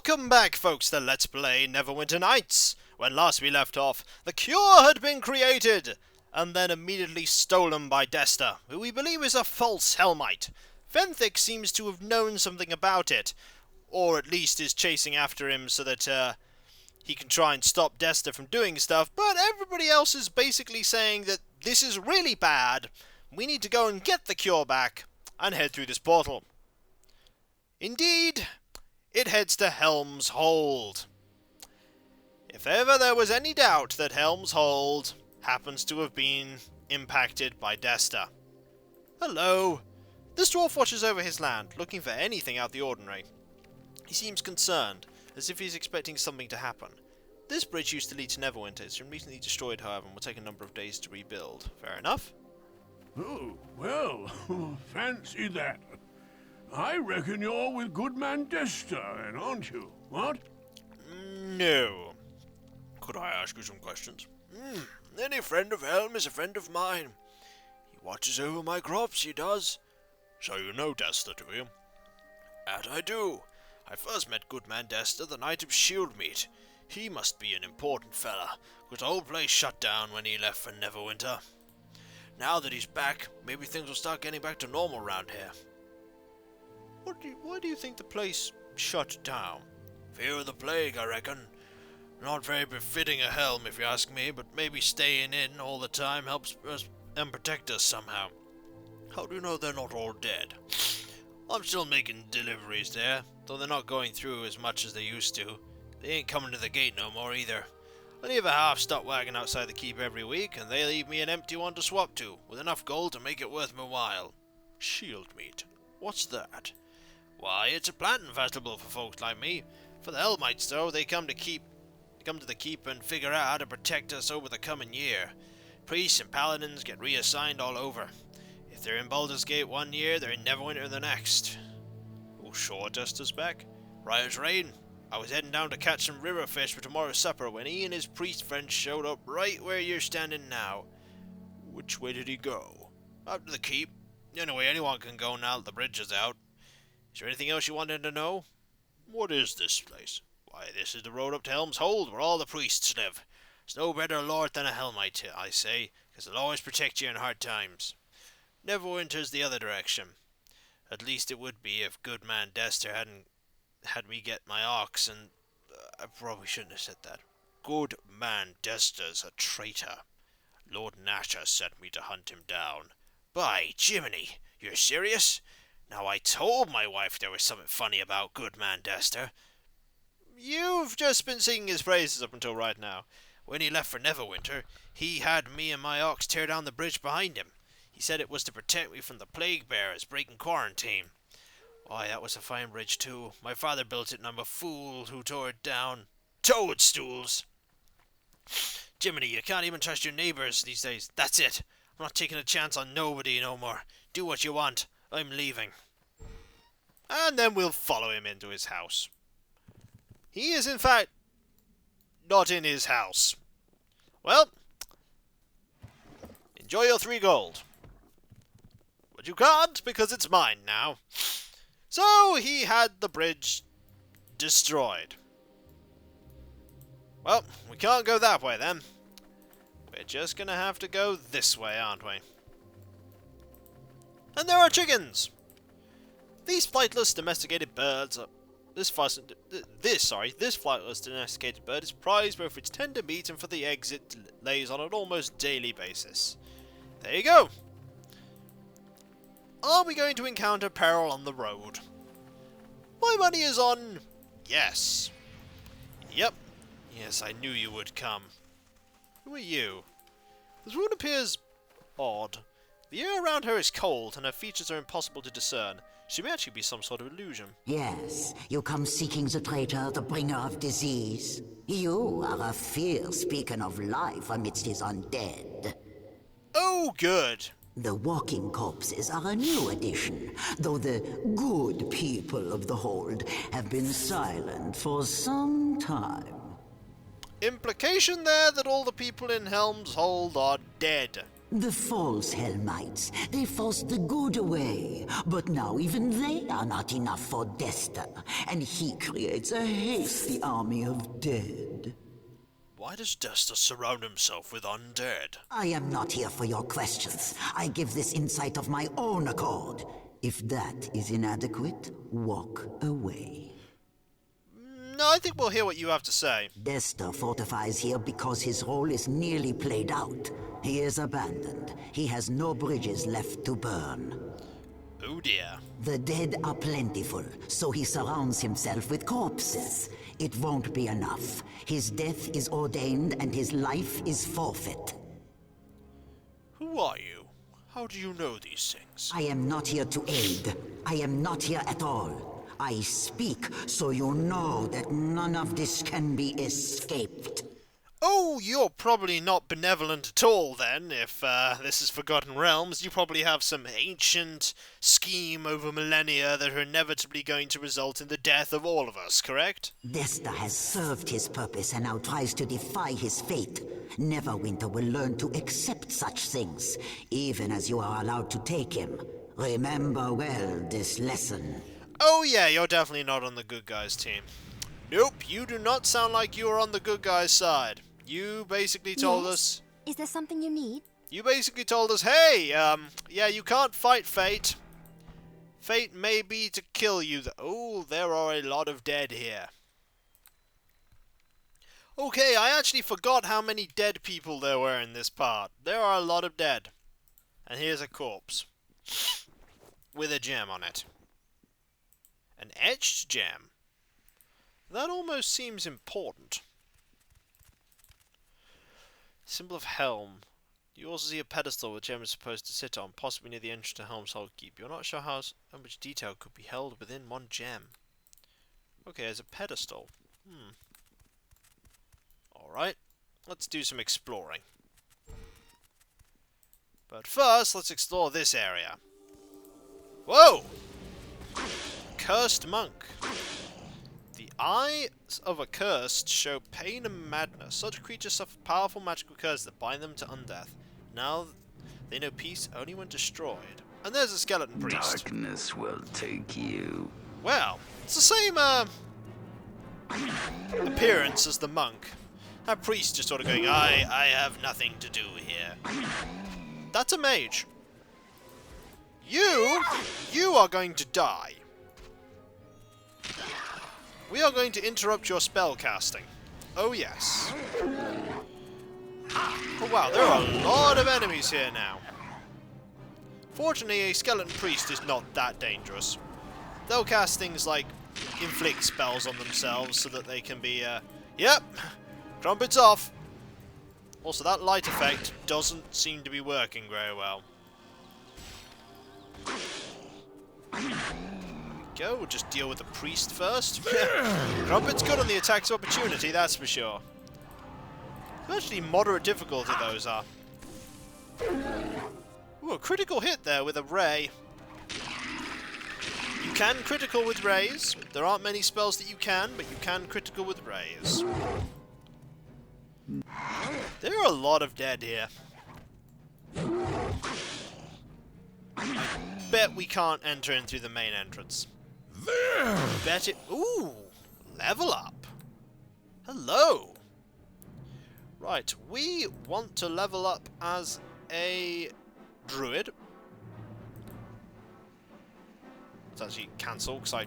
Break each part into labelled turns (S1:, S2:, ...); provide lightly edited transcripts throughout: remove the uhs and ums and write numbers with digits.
S1: Welcome back, folks, to Let's Play Neverwinter Nights. When last we left off, the cure had been created, and then immediately stolen by Desther, who we believe is a false Helmite. Fenthic seems to have known something about it, or at least is chasing after him so that he can try and stop Desther from doing stuff, but everybody else is basically saying that this is really bad, we need to go and get the cure back, and head through this portal. Indeed, it heads to Helm's Hold. If ever there was any doubt that Helm's Hold happens to have been impacted by Desther. Hello. This dwarf watches over his land, looking for anything out the ordinary. He seems concerned, as if he's expecting something to happen. This bridge used to lead to Neverwinter. It's been recently destroyed, however, and will take a number of days to rebuild. Fair enough.
S2: Oh, well, fancy that. I reckon you're with good man Desther, then, aren't you? What?
S1: No. Could I ask you some questions?
S3: Any friend of Helm is a friend of mine. He watches over my crops, he does.
S1: So you know Desther, do you?
S3: That I do. I first met good man Desther the night of Shieldmeet. He must be an important fella, because the whole place shut down when he left for Neverwinter. Now that he's back, maybe things will start getting back to normal round here.
S1: Why do you think the place shut down?
S3: Fear of the plague, I reckon. Not very befitting a Helm, if you ask me, but maybe staying in all the time helps us and protect us somehow. How do you know they're not all dead? I'm still making deliveries there, though they're not going through as much as they used to. They ain't coming to the gate no more either. I leave a half-stock wagon outside the keep every week, and they leave me an empty one to swap to, with enough gold to make it worth my while.
S1: Shieldmeet? What's that?
S3: Why, it's a planting festival for folks like me. For the Helmites, though, they come to the keep and figure out how to protect us over the coming year. Priests and paladins get reassigned all over. If they're in Baldur's Gate one year, they're in Neverwinter the next.
S1: Oh, sure, Desther's back?
S3: Right as rain. I was heading down to catch some river fish for tomorrow's supper when he and his priest friends showed up right where you're standing now.
S1: Which way did he go?
S3: Up to the keep. Anyway, anyone can go now that the bridge is out. Is there anything else you wanted to know?
S1: What is this place?
S3: Why, this is the road up to Helm's Hold, where all the priests live. There's no better lord than a Helmite, I say, because they'll always protect you in hard times. Neverwinter's the other direction. At least it would be if good man Desther hadn't had me get my ox, and I probably shouldn't have said that.
S1: Good man Desther's a traitor. Lord Nasher sent me to hunt him down.
S3: By Jiminy, you're serious? Now I told my wife there was something funny about good man Desther.
S1: You've just been singing his praises up until right now.
S3: When he left for Neverwinter, he had me and my ox tear down the bridge behind him. He said it was to protect me from the plague bearers breaking quarantine. Why, that was a fine bridge too. My father built it and I'm a fool who tore it down. Toadstools! Jiminy, you can't even trust your neighbours these days. That's it. I'm not taking a chance on nobody no more. Do what you want. I'm leaving.
S1: And then we'll follow him into his house. He is, in fact, not in his house. Well, enjoy your 3 gold. But you can't, because it's mine now. So he had the bridge destroyed. Well, we can't go that way then. We're just gonna have to go this way, aren't we? And there are chickens! These flightless domesticated birds are... This flightless domesticated bird is prized both for its tender meat and for the eggs it lays on an almost daily basis. There you go! Are we going to encounter peril on the road? My money is on... yes. Yep. Yes, I knew you would come. Who are you? This woman appears odd. The air around her is cold, and her features are impossible to discern. She may actually be some sort of illusion.
S4: Yes, you come seeking the traitor, the bringer of disease. You are a fierce beacon of life amidst his undead.
S1: Oh, good.
S4: The walking corpses are a new addition, though the good people of the Hold have been silent for some time.
S1: Implication there that all the people in Helm's Hold are dead.
S4: The false Helmites, they forced the good away, but now even they are not enough for Desther, and he creates a hasty army of dead.
S3: Why does Desther surround himself with undead?
S4: I am not here for your questions. I give this insight of my own accord. If that is inadequate, walk away.
S1: No, I think we'll hear what you have to say.
S4: Desther fortifies here because his role is nearly played out. He is abandoned. He has no bridges left to burn.
S1: Oh dear.
S4: The dead are plentiful, so he surrounds himself with corpses. It won't be enough. His death is ordained and his life is forfeit.
S3: Who are you? How do you know these things?
S4: I am not here to aid. I am not here at all. I speak so you know that none of this can be escaped.
S1: Oh, you're probably not benevolent at all then, if this is Forgotten Realms. You probably have some ancient scheme over millennia that are inevitably going to result in the death of all of us, correct?
S4: Desther has served his purpose and now tries to defy his fate. Neverwinter will learn to accept such things, even as you are allowed to take him. Remember well this lesson.
S1: Oh yeah, you're definitely not on the good guys team. Nope, you do not sound like you are on the good guys side. You basically told us...
S5: Is there something you need?
S1: You basically told us, hey, yeah, you can't fight fate. Fate may be to kill you. Oh, there are a lot of dead here. Okay, I actually forgot how many dead people there were in this part. There are a lot of dead. And here's a corpse. With a gem on it. An etched gem. That almost seems important. Symbol of Helm. You also see a pedestal where gem is supposed to sit on, possibly near the entrance to Helm's Hold Keep. You're not sure how much detail could be held within one gem. Okay, there's a pedestal. Alright, let's do some exploring. But first, let's explore this area. Whoa! Cursed Monk. The eyes of a cursed show pain and madness. Such creatures suffer powerful magical curses that bind them to undeath. Now they know peace only when destroyed. And there's a skeleton priest.
S6: Darkness will take you.
S1: Well, it's the same appearance as the monk. That priest just sort of going, I have nothing to do here. That's a mage. You are going to die. We are going to interrupt your spell casting. Oh yes. Oh wow, there are a lot of enemies here now. Fortunately, a skeleton priest is not that dangerous. They'll cast things like inflict spells on themselves so that they can be, yep, trumpets off. Also, that light effect doesn't seem to be working very well. Go, we'll just deal with the priest first. Trumpet's good on the attacks of opportunity, that's for sure. Actually, moderate difficulty those are. Ooh, a critical hit there with a ray. You can critical with rays. There aren't many spells that you can, but you can critical with rays. There are a lot of dead here. I bet we can't enter in through the main entrance. Bet it. Ooh, level up. Hello. Right, we want to level up as a druid. Let's actually cancel because I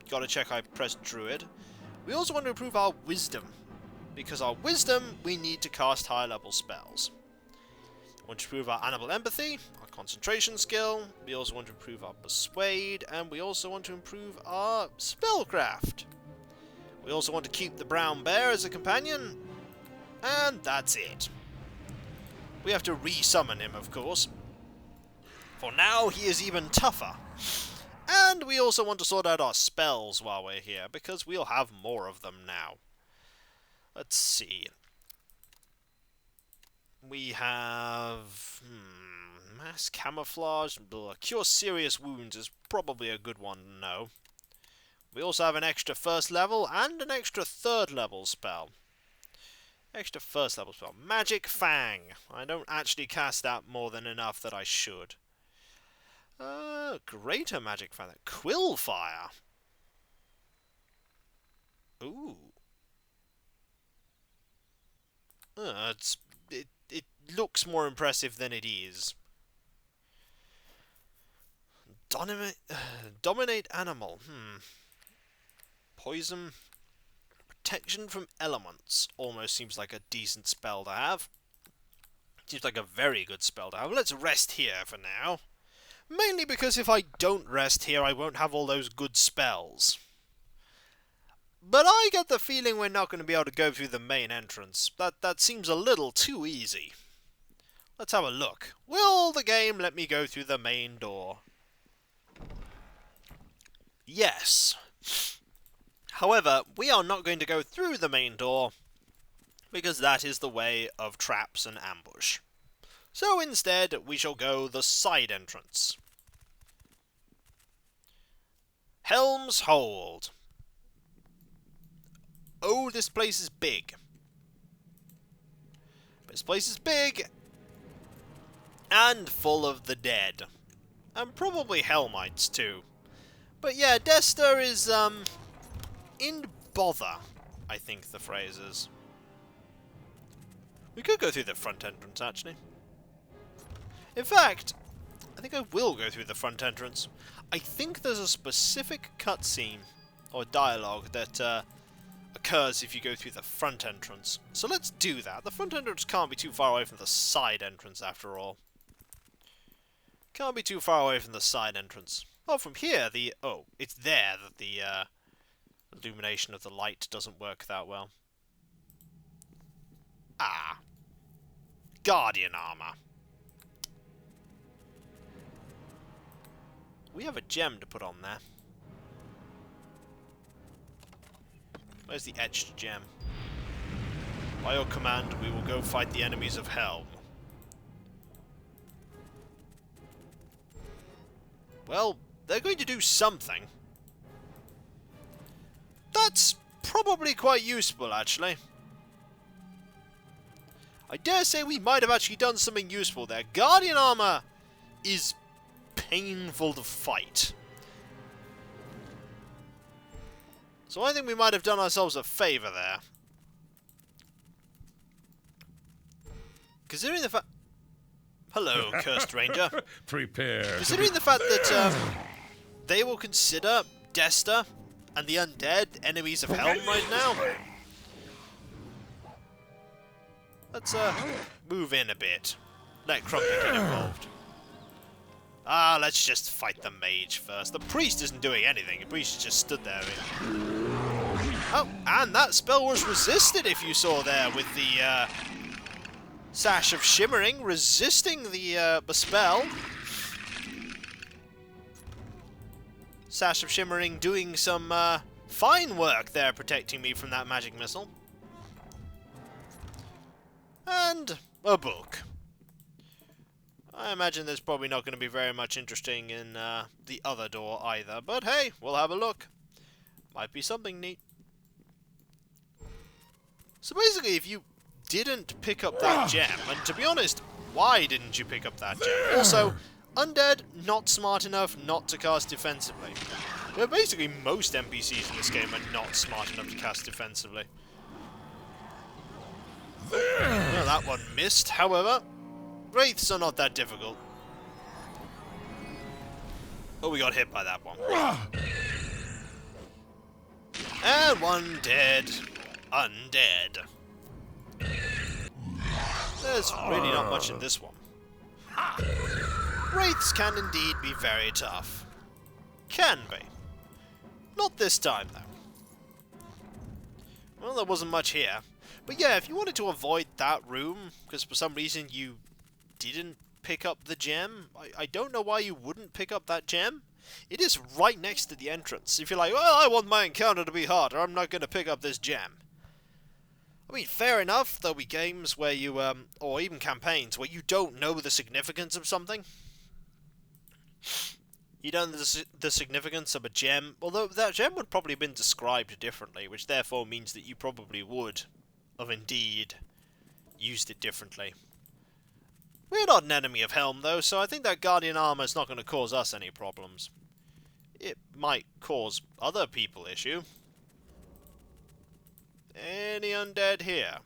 S1: gotta check I pressed druid. We also want to improve our wisdom, because our wisdom we need to cast high level spells. We want to improve our animal empathy, our concentration skill, we also want to improve our persuade, and we also want to improve our spellcraft. We also want to keep the brown bear as a companion, and that's it. We have to re-summon him, of course. For now, he is even tougher. And we also want to sort out our spells while we're here, because we'll have more of them now. Let's see. We have... mass camouflage. Cure serious wounds is probably a good one to know. We also have an extra first level and an extra third level spell. Extra first level spell. Magic Fang. I don't actually cast that more than enough that I should. Greater Magic Fang. Quill Fire. Ooh. It looks more impressive than it is. Dominate animal. Poison. Protection from elements. Almost seems like a decent spell to have. Seems like a very good spell to have. Let's rest here for now. Mainly because if I don't rest here, I won't have all those good spells. But I get the feeling we're not going to be able to go through the main entrance. That seems a little too easy. Let's have a look. Will the game let me go through the main door? Yes. However, we are not going to go through the main door, because that is the way of traps and ambush. So instead, we shall go the side entrance. Helm's Hold. Oh, this place is big. This place is big and full of the dead. And probably Hellmites too. But yeah, Desther is, in bother, I think the phrase is. We could go through the front entrance, actually. In fact, I think I will go through the front entrance. I think there's a specific cutscene or dialogue that occurs if you go through the front entrance. So let's do that. The front entrance can't be too far away from the side entrance, after all. Can't be too far away from the side entrance. Oh, from here, it's there that the illumination of the light doesn't work that well. Ah. Guardian armor. We have a gem to put on there. Where's the etched gem? By your command, we will go fight the enemies of Helm. Well, they're going to do something. That's probably quite useful, actually. I dare say we might have actually done something useful there. Guardian armor is painful to fight. So I think we might have done ourselves a favour there. Considering the fact... Hello, Cursed Ranger.
S2: Prepare.
S1: Considering the fact that they will consider Desther and the undead enemies of Helm right now. Let's move in a bit. Let Crumpy get involved. Let's just fight the mage first. The priest isn't doing anything. The priest just stood there. Oh, and that spell was resisted, if you saw there, with the Sash of Shimmering resisting the spell. Sash of Shimmering doing some fine work there, protecting me from that magic missile. And a book. I imagine there's probably not going to be very much interesting in the other door either, but hey, we'll have a look. Might be something neat. So basically, if you didn't pick up that gem, and to be honest, why didn't you pick up that gem? Also, undead, not smart enough not to cast defensively. Well, basically, most NPCs in this game are not smart enough to cast defensively. Well, that one missed, however. Wraiths are not that difficult. Oh, we got hit by that one. And one dead. Undead. There's really not much in this one. Wraiths can indeed be very tough. Can be. Not this time, though. Well, there wasn't much here. But yeah, if you wanted to avoid that room, because for some reason you didn't pick up the gem, I don't know why you wouldn't pick up that gem. It is right next to the entrance. If you're like, well, I want my encounter to be harder, I'm not going to pick up this gem. I mean, fair enough, there'll be games where you, or even campaigns, where you don't know the significance of something. You don't know the significance of a gem, although that gem would probably have been described differently, which therefore means that you probably would have indeed used it differently. We're not an enemy of Helm, though, so I think that Guardian armor is not going to cause us any problems. It might cause other people issue. Any undead here?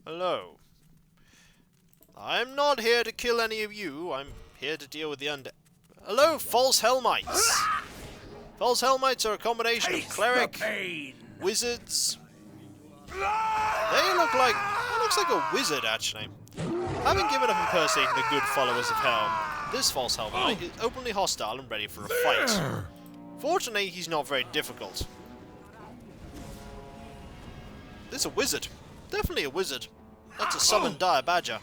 S1: Hello. I'm not here to kill any of you. I'm here to deal with the undead. Hello, false Helmites. False Helmites are a combination of cleric, wizards. They look like... That looks like a wizard, actually. Having given up impersonating the good followers of Helm, this false Helmite is openly hostile and ready for a fight. Fortunately, he's not very difficult. This is a wizard. Definitely a wizard. That's a summoned dire badger.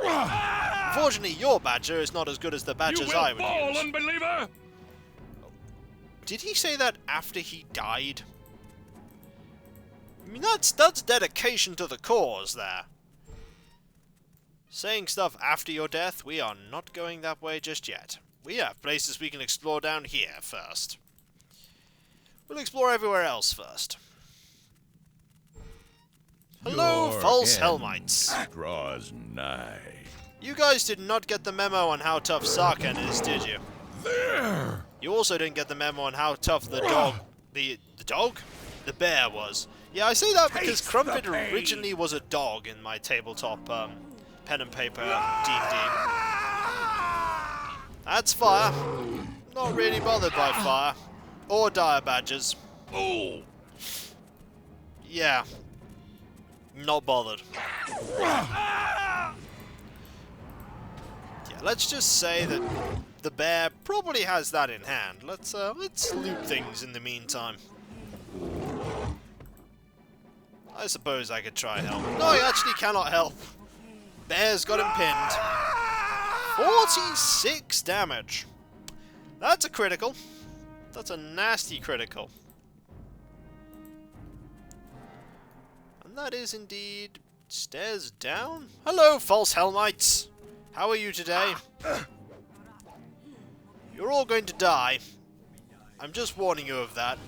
S1: Unfortunately, your badger is not as good as the badgers I would use.
S2: Unbeliever!
S1: Did he say that after he died? I mean, that's dedication to the cause there. Saying stuff after your death, we are not going that way just yet. We have places we can explore down here first. We'll explore everywhere else first. Hello, false Helmites.
S2: Draws nigh.
S1: You guys did not get the memo on how tough sar'ken is, did you?
S2: There!
S1: You also didn't get the memo on how tough the dog... The dog? The bear was. Yeah, I say that because Crumpet originally was a dog in my tabletop pen and paper D&D. That's fire. Not really bothered by fire. Or dire badgers.
S2: Oh!
S1: Yeah. Not bothered. Yeah, let's just say that the bear probably has that in hand. Let's loot things in the meantime. I suppose I could try help. No, I actually cannot help. Bear's got him pinned. 46 damage. That's a critical. That's a nasty critical. And that is indeed stairs down. Hello, false Helmites. How are you today? You're all going to die. I'm just warning you of that.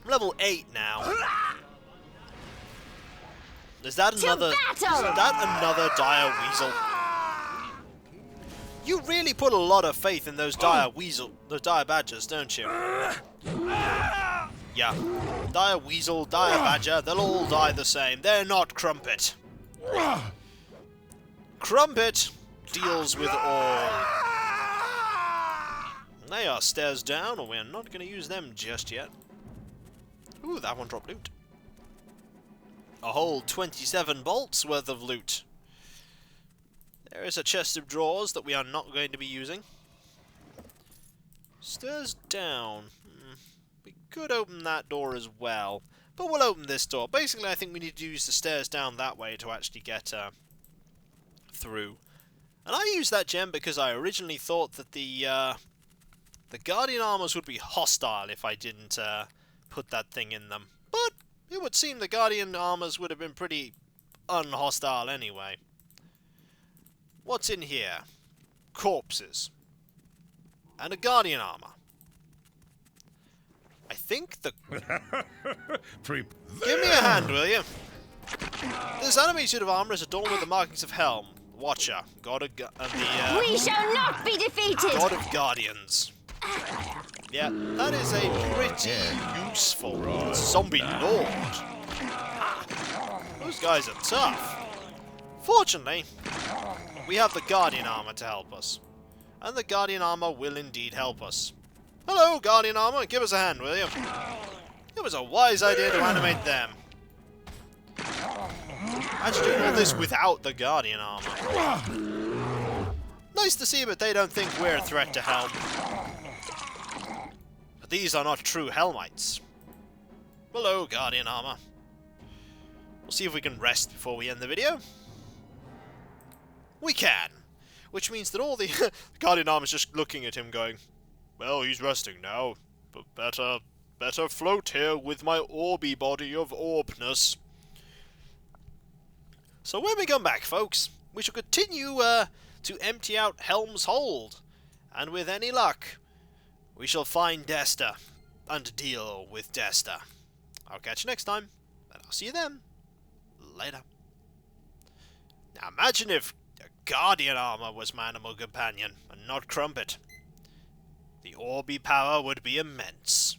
S1: I'm level 8 now. Is that another dire weasel? You really put a lot of faith in those dire badgers, don't you? Yeah. Dire weasel, dire badger, they'll all die the same. They're not Crumpet. Crumpet deals with all. They are stairs down, and we're not going to use them just yet. Ooh, that one dropped loot. A whole 27 bolts worth of loot. There is a chest of drawers that we are not going to be using. Stairs down. We could open that door as well, but we'll open this door. Basically, I think we need to use the stairs down that way to actually get through. And I used that gem because I originally thought that the Guardian armors would be hostile if I didn't put that thing in them. But it would seem the Guardian armors would have been pretty unhostile anyway. What's in here? Corpses. And a Guardian armor. I think the... Give me a hand, will you? This enemy suit of armor is adorned with the markings of Helm, Watcher, God of...
S5: We shall not be defeated!
S1: God of Guardians. Yeah, that is a pretty useful zombie lord. Those guys are tough. Fortunately, we have the Guardian armor to help us. And the Guardian armor will indeed help us. Hello, Guardian armor, give us a hand, will you? It was a wise idea to animate them. Actually doing all this without the Guardian armor. Nice to see, but they don't think we're a threat to Helm. But these are not true Helmites. Hello, Guardian armor. We'll see if we can rest before we end the video. We can. Which means that all the Guardian armor is just looking at him going, well, he's resting now, but better float here with my orby body of orbness. So when we come back, folks, we shall continue to empty out Helm's Hold, and with any luck, we shall find Desther and deal with Desther. I'll catch you next time, and I'll see you then. Later. Now imagine if Guardian Armor was my animal companion, and not Crumpet. The Orby power would be immense.